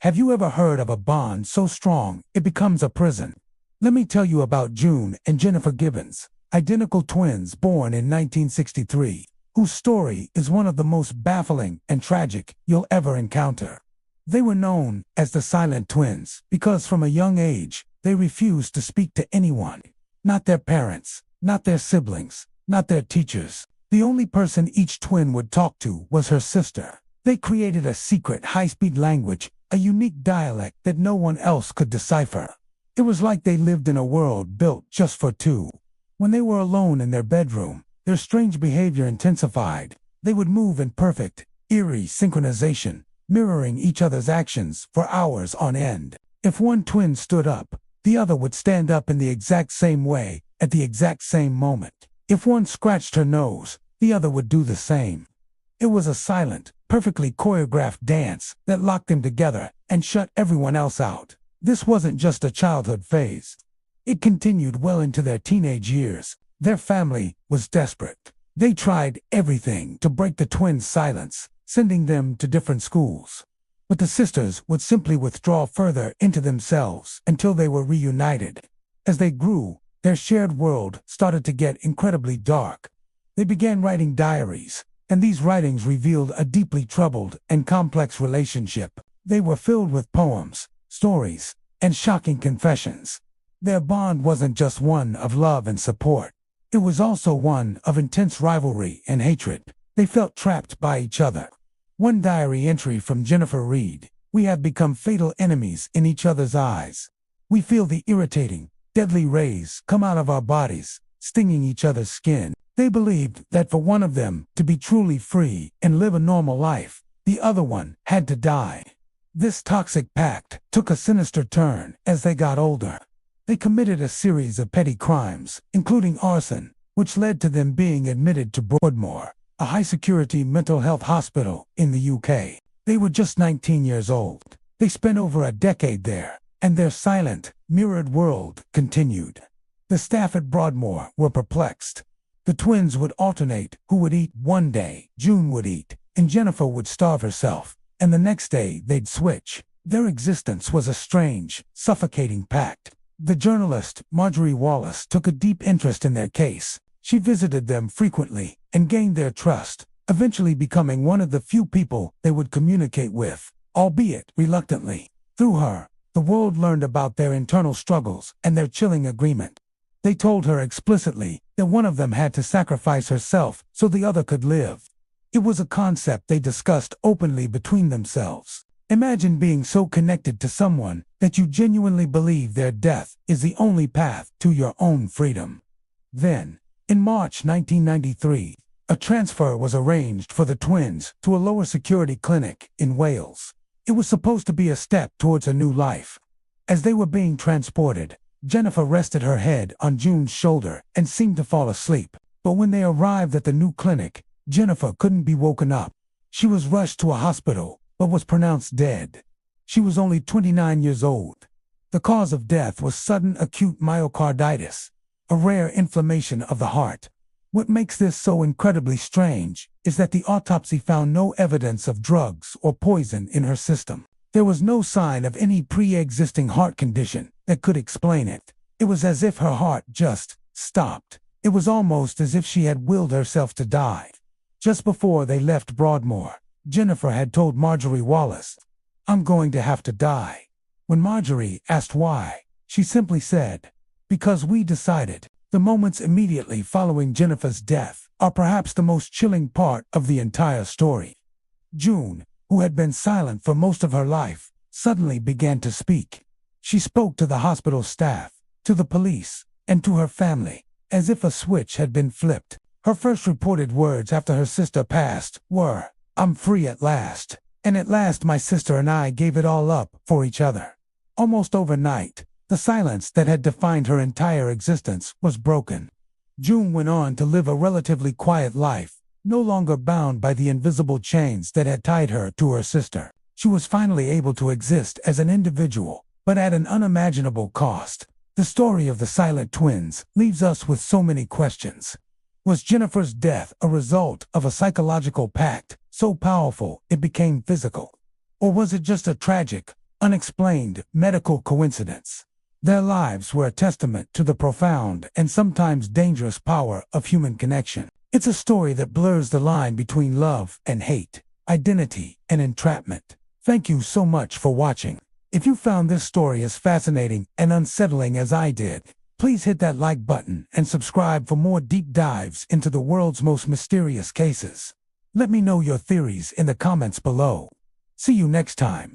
Have you ever heard of a bond so strong it becomes a prison? Let me tell you about June and Jennifer Gibbons, identical twins born in 1963, whose story is one of the most baffling and tragic you'll ever encounter. They were known as the Silent Twins because from a young age, they refused to speak to anyone. Not their parents, not their siblings, not their teachers. The only person each twin would talk to was her sister. They created a secret high-speed language, a unique dialect that no one else could decipher. It was like they lived in a world built just for two. When they were alone in their bedroom, their strange behavior intensified. They would move in perfect, eerie synchronization, mirroring each other's actions for hours on end. If one twin stood up, the other would stand up in the exact same way, at the exact same moment. If one scratched her nose, the other would do the same. It was a silent, perfectly choreographed dance that locked them together and shut everyone else out. This wasn't just a childhood phase. It continued well into their teenage years. Their family was desperate. They tried everything to break the twins' silence, sending them to different schools. But the sisters would simply withdraw further into themselves until they were reunited. As they grew, their shared world started to get incredibly dark. They began writing diaries, and these writings revealed a deeply troubled and complex relationship. They were filled with poems, stories, and shocking confessions. Their bond wasn't just one of love and support. It was also one of intense rivalry and hatred. They felt trapped by each other. One diary entry from Jennifer read, "We have become fatal enemies in each other's eyes. We feel the irritating, deadly rays come out of our bodies, stinging each other's skin." They believed that for one of them to be truly free and live a normal life, the other one had to die. This toxic pact took a sinister turn as they got older. They committed a series of petty crimes, including arson, which led to them being admitted to Broadmoor, a high-security mental health hospital in the UK. They were just 19 years old. They spent over a decade there, and their silent, mirrored world continued. The staff at Broadmoor were perplexed. The twins would alternate who would eat. One day, June would eat, and Jennifer would starve herself, and the next day they'd switch. Their existence was a strange, suffocating pact. The journalist, Marjorie Wallace, took a deep interest in their case. She visited them frequently and gained their trust, eventually becoming one of the few people they would communicate with, albeit reluctantly. Through her, the world learned about their internal struggles and their chilling agreement. They told her explicitly that one of them had to sacrifice herself so the other could live. It was a concept they discussed openly between themselves. Imagine being so connected to someone that you genuinely believe their death is the only path to your own freedom. Then, in March 1993, a transfer was arranged for the twins to a lower security clinic in Wales. It was supposed to be a step towards a new life. As they were being transported, Jennifer rested her head on June's shoulder and seemed to fall asleep. But when they arrived at the new clinic, Jennifer couldn't be woken up. She was rushed to a hospital, but was pronounced dead. She was only 29 years old. The cause of death was sudden acute myocarditis, a rare inflammation of the heart. What makes this so incredibly strange is that the autopsy found no evidence of drugs or poison in her system. There was no sign of any pre-existing heart condition that could explain it. It was as if her heart just stopped. It was almost as if she had willed herself to die. Just before they left Broadmoor, Jennifer had told Marjorie Wallace, "I'm going to have to die." When Marjorie asked why, she simply said, "Because we decided." The moments immediately following Jennifer's death are perhaps the most chilling part of the entire story. June, who had been silent for most of her life, suddenly began to speak. She spoke to the hospital staff, to the police, and to her family, as if a switch had been flipped. Her first reported words after her sister passed were, "I'm free at last. And at last my sister and I gave it all up for each other." Almost overnight, the silence that had defined her entire existence was broken. June went on to live a relatively quiet life, no longer bound by the invisible chains that had tied her to her sister. She was finally able to exist as an individual, but at an unimaginable cost. The story of the Silent Twins leaves us with so many questions. Was Jennifer's death a result of a psychological pact so powerful it became physical? Or was it just a tragic, unexplained medical coincidence. Their lives were a testament to the profound and sometimes dangerous power of human connection. It's a story that blurs the line between love and hate, identity and entrapment. Thank you so much for watching. If you found this story as fascinating and unsettling as I did, please hit that like button and subscribe for more deep dives into the world's most mysterious cases. Let me know your theories in the comments below. See you next time.